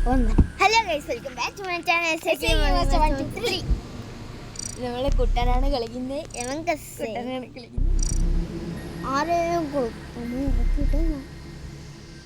Hello guys, welcome back to my channel. നമ്മളെ കുട്ടനാണ് കളിക്കുന്നത്. ആരെയും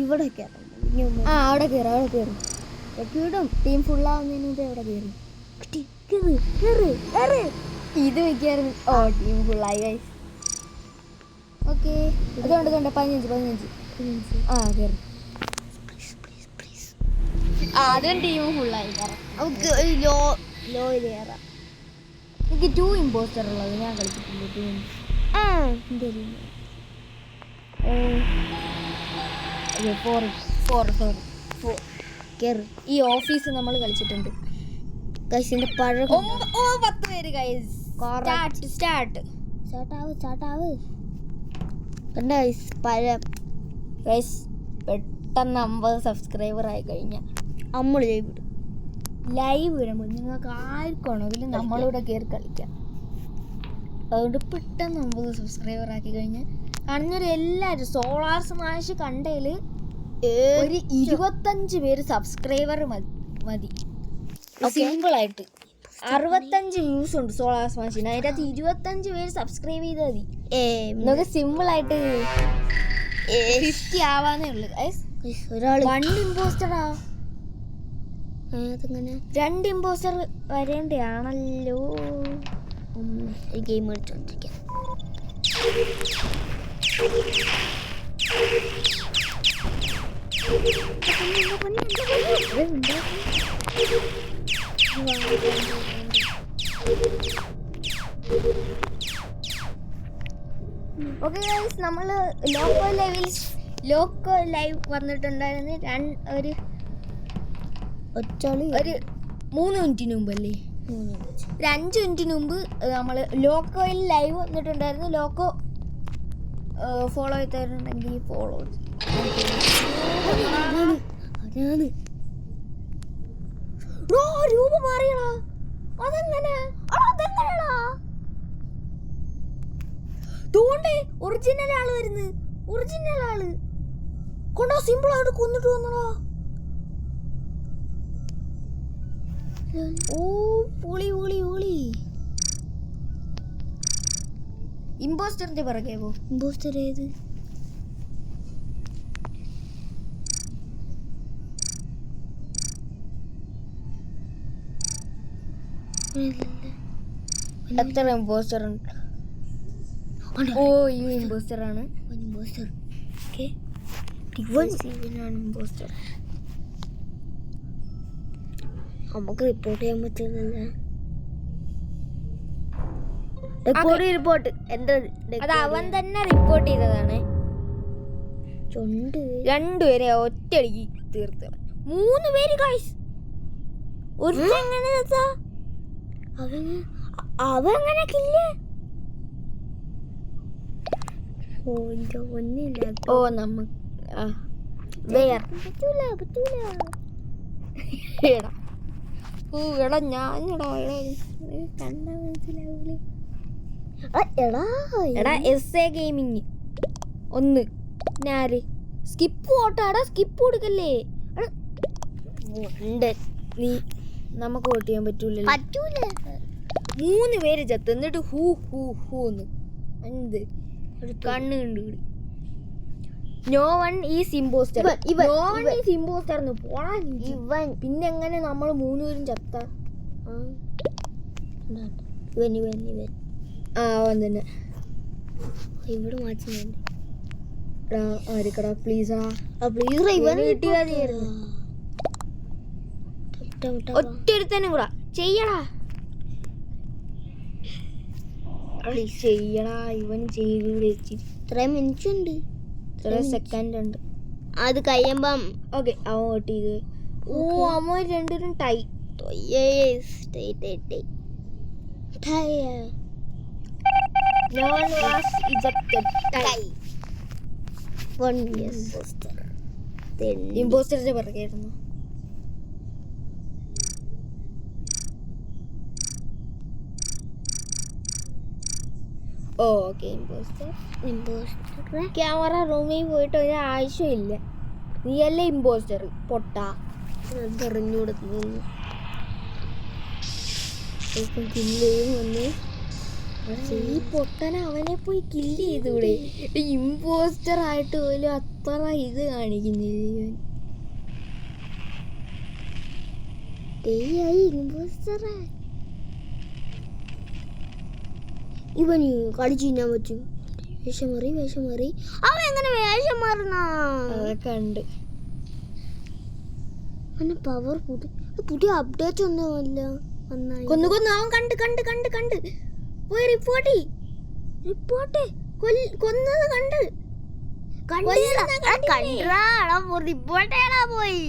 ഇവിടെ അവിടെ കയറും. വിടും. ടീം ഫുള്ളാവുന്നതിന് മുമ്പ് എവിടെ കയറി ഇത് മിക്കായിരുന്നു. ടീം ഫുള്ളായി ഗൈസ്. ഓക്കെ, അതുകൊണ്ട് 15 കയറി. അതും ടീം ഫുള്ളായി. നമുക്ക് ലോ കയറാം. എനിക്ക് 2 ഇമ്പോസ്റ്റർ ഉള്ളത് ഞാൻ കളിച്ചിട്ടുണ്ട്. 4 കയറി. ഈ ഓഫീസ് നമ്മൾ കളിച്ചിട്ടുണ്ട്. ഗൈസിന്റെ 10 പേര് ഗൈസ്. Start guys. പെട്ടെന്ന് 50 സബ്സ്ക്രൈബർ ആയി കഴിഞ്ഞാൽ നമ്മൾ ലൈവ് വരുമ്പോൾ നിങ്ങൾക്ക് ആർക്കാണെങ്കിലും നമ്മളിവിടെ കയറി കളിക്കാം. അതുകൊണ്ട് പെട്ടെന്ന് 50 സബ്സ്ക്രൈബർ ആക്കി കഴിഞ്ഞാൽ കാണുന്നവർ എല്ലാവരും സോളാർ സ്മാഷ് കണ്ടതിൽ ഒരു 25 പേര് സബ്സ്ക്രൈബർ മതി. സിമ്പിളായിട്ട് 65 വ്യൂസ് ഉണ്ട് സോളാർ സ്മാഷിന്. അതിൻ്റെ അകത്ത് 25 പേര് സബ്സ്ക്രൈബ് ചെയ്താൽ മതി. നമുക്ക് സിമ്പിളായിട്ട് 50 ആവാന്നേ ഉള്ളു. ഒരാൾ 1 ഇമ്പോസ്റ്ററാ. അതെങ്ങനെ 2 ഇമ്പോസ്റ്റർ വരേണ്ടയാണല്ലോ. ഗെയിം കളിച്ചോണ്ടിരിക്കാം. ഓക്കെ ഗൈസ്, നമ്മൾ ലോക്കോ ലൈവ് വന്നിട്ടുണ്ടായിരുന്നു. ഒരു 3 മിനിറ്റിന് മുമ്പ് അല്ലേ, ഒരു 5 മിനിറ്റിന് മുമ്പ് നമ്മൾ ലോക്കോയിൽ ലൈവ് വന്നിട്ടുണ്ടായിരുന്നു. ലോക്കോ ഫോളോ ചെയ്തിട്ടുണ്ടെങ്കിൽ ഫോളോ രൂപ മാറിയടാ. അതെങ്ങനെയാടാ? തോണ്ടേ ഒറിജിനൽ ആള് വരുന്നു. ഒറിജിനൽ ആള് കൊണ്ടോ സിമ്പിൾ ആയിട്ട് കൊന്നിട്ട് വന്നടാ. പൊളി. ഇമ്പോസ്റ്ററിന്റെ പിറകെ പോ. ഇമ്പോസ്റ്റർ ഏത്? എത്ര ഇമ്പോസ്റ്റർ ഉണ്ട്? ഈ ഇമ്പോസ്റ്റർ ആണ്. ഇമ്പോസ്റ്റർ ഇമ്പോസ്റ്റർ നമുക്ക് റിപ്പോർട്ട് ചെയ്യാൻ പറ്റുന്നില്ല. റിപ്പോർട്ട് എന്റെ അത് അവൻ തന്നെ റിപ്പോർട്ട് ചെയ്തതാണ്. 2 പേരെ ഒറ്റയടിക്ക് തീർത്ത്. 3 പേര് ഗൈസ്. അവങ്ങനെ കില്ലേ. ഗെയിമിങ് 1 ഞാര് സ്കിപ്പ് ഓട്ടാടാ. സ്കിപ്പ് കൊടുക്കല്ലേ. നീ നമുക്ക് വോട്ട് ചെയ്യാൻ പറ്റൂല. 3 പേര് ചത്ത്. എന്നിട്ട് ഹൂന്ന് എന്ത് കണ്ണ് കണ്ടുപിടി. No one is impostor. ഇവൻ പിന്നെ എങ്ങനെ നമ്മൾ 3 പേരും ചത്ത? അവൻ തന്നെ ഇവിടെ മാറ്റി ആയിരിക്കടാ പ്ലീസാ. കിട്ടിയായിരുന്നു. ഒറ്റൊരുത്തനും കൂടാ ചെയ്യടാ. ഇവൻ ചെയ്തൂടെ. ഇത്രയും മിനിറ്റ് ഉണ്ട്, സെക്കൻഡ് ഉണ്ട്. അത് കഴിയുമ്പം ഓക്കെ അവൻ വോട്ട് ചെയ്ത്. അവൻ 2 tie. No one was ejected. Tie. One ഇമ്പോസ്റ്ററിന്റെ പിറകെയായിരുന്നു. Okay impostor. ക്യാമറ റൂമിൽ പോയിട്ട് ഒരു ആവശ്യമില്ല. നീയല്ലേ ഇമ്പോസ്റ്റർ പൊട്ട. അതറിഞ്ഞൂടെ തോന്നുന്നു. ഇപ്പം കില്ലേയും വന്ന് ഈ പൊട്ടന അവനെ പോയി കില്ല് ചെയ്തൂടെ? ഇമ്പോസ്റ്റർ ആയിട്ട് പോലും അത്ര ഇത് കാണിക്കുന്നില്ല. ഇവന് കളിച്ചു തിന്നാൻ പറ്റും. വേഷം മാറി അവൻ എങ്ങനെ വേഷം മാറുന്ന അതൊക്കെ ഉണ്ട്. പവർ പുതിയ അപ്ഡേറ്റ് ഒന്നുമല്ല. കൊന്നു അവൻ കണ്ട് പോയി റിപ്പോർട്ട് കൊന്നത് കണ്ട് റിപ്പോർട്ടേടാ പോയി.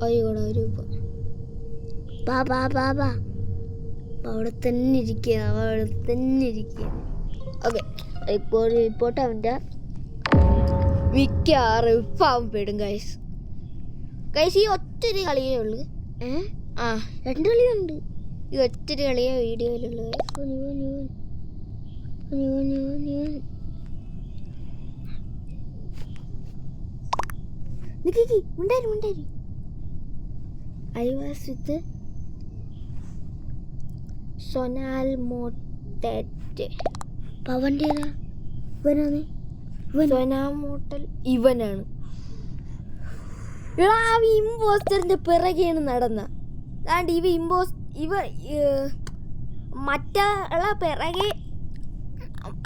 അയ്യോടാ രൂപ അവിടെ തന്നെ ഇരിക്കുക. ഓക്കെ, ഇപ്പോൾ റിപ്പോർട്ട് അവൻ്റെ മിക്കവാറും ഇപ്പം അവൻ പെടും. ഗൈസ് ഈ ഒറ്റൊരു കളിയേ ഉള്ളു. 2 കളിയുണ്ട്. ഈ ഒറ്റൊരു കളിയേ വീഡിയോയിലുള്ളൂ. ഉണ്ടായി. I was with Sonal മോട്ടറ്റ്. പവൻ്റെതാ ഇവനാണ്. സൊനാമോട്ടൽ ഇവനാണ്. ഇമ്പോസ്റ്ററിന്റെ പിറകെയാണ് നടന്ന. അതാണ്ട് ഇവ മറ്റുള്ള പിറകെ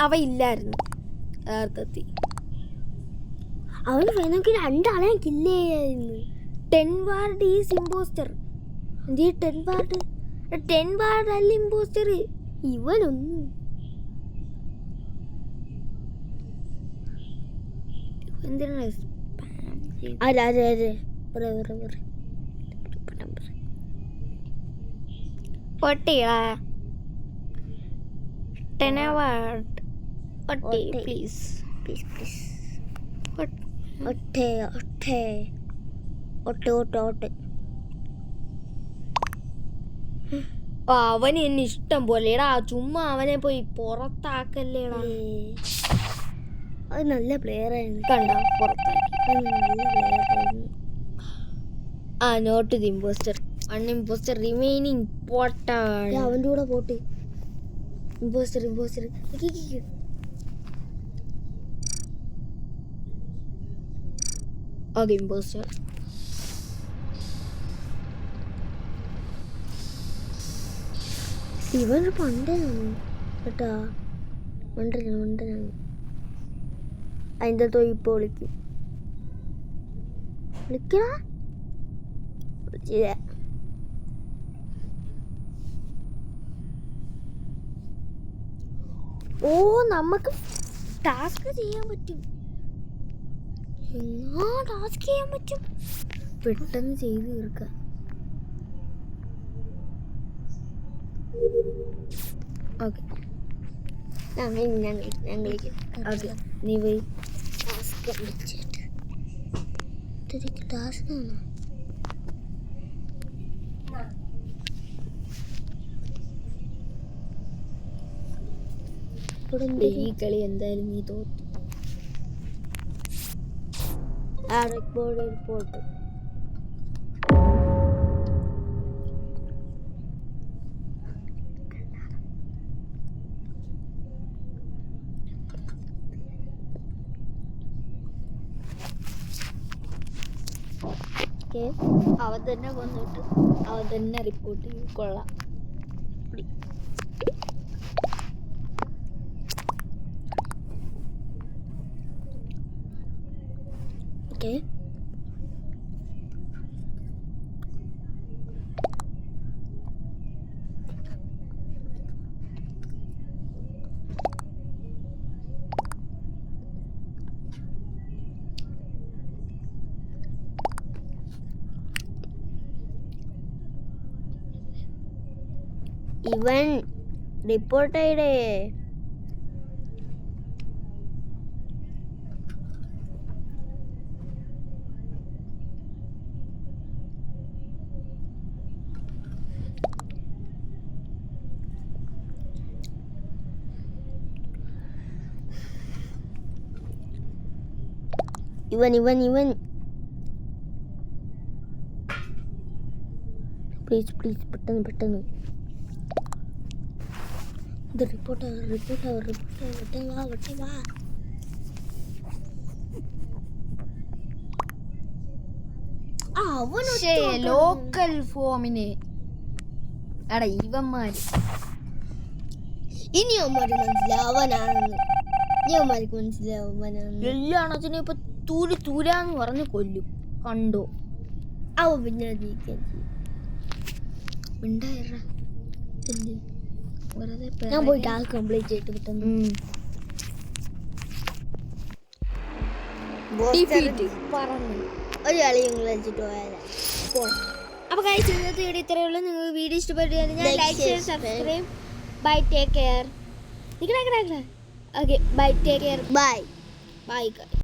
അവ ഇല്ലായിരുന്നു യഥാർത്ഥത്തിൽ. അവന് വേണമെങ്കിൽ 2 ആളെ കില്ല് ചെയ്യായിരുന്നു. 10 വാർഡ് ഈസ് ഇമ്പോസ്റ്റർ. 10 വാർഡ് അല്ല ഇമ്പോസ്റ്റർ. ഇവനൊന്നും എന്തിനാണ് പൊട്ടിയാ 10 വാർഡ് പൊട്ടി പ്ലീസ്. ഒട്ടെ അവന് എന്നെ ഇഷ്ടം പോലെടാ. ചുമ്മാ അവനെ പോയി പുറത്താക്കല്ലേടാ. അത് നല്ല പ്ലെയർ ആയിരുന്നു. കണ്ടോ പുറത്താക്കി. നല്ല പ്ലെയർ ആയിരുന്നു. Not the impostor. Impostor remaining പോട്ടാണ്. അവൻ്റെ കൂടെ പോട്ട്. Impostor okay. ഇമ്പോസ്റ്റർ ഇവനൊരു പണ്ടനാണ് കേട്ടാ. മണ്ടനാണ്. അതിൻ്റെ തൊഴിപ്പ് വിളിക്കടാ. നമുക്ക് ടാസ്ക് ചെയ്യാൻ പറ്റും. പെട്ടെന്ന് ചെയ്ത് തീർക്കാം. ഓക്കെ, നീ പോയി ടാസ്കാണ്. ഈ കളി എന്തായാലും നീ തോറ്റു. റിപ്പോർട്ട് അവൻ തന്നെ വന്നിട്ട് അവൻ തന്നെ റിപ്പോർട്ട് ചെയ്യും. കൊള്ളാം. ഇവൻ റിപ്പോർട്ട് ചെയ്തേ. ഇവൻ പ്ലീസ് പെട്ടെന്ന് ഇത് റിപ്പോർട്ട് വാ ലോക്കൽ ഫോമിന് എടാ ഇവന്മാര് ഇനി അവന്മാർക്ക് മനസ്സിലാവാനാണെന്ന് എല്ലാ അണത്തിനും ഇപ്പൊ തൂരാന്ന് പറഞ്ഞ് കൊല്ലും കണ്ടോ അവൻ പിന്നെ ഉണ്ടായിര വെറുതെ ഞാൻ പോയി ടാസ്ക് കംപ്ലീറ്റ് ചെയ്തിട്ട് പെട്ടെന്ന് പറഞ്ഞു ഒരു കളി നിങ്ങൾ വെച്ചിട്ട് പോയാലേ അപ്പൊ കഴിച്ച് ഇന്നത്തെ വീഡിയോ ഇത്രയേ ഉള്ളൂ. നിങ്ങൾക്ക് വീഡിയോ ഇഷ്ടപ്പെട്ടു ഞാൻ like share subscribe bye take care okay bye take care bye bye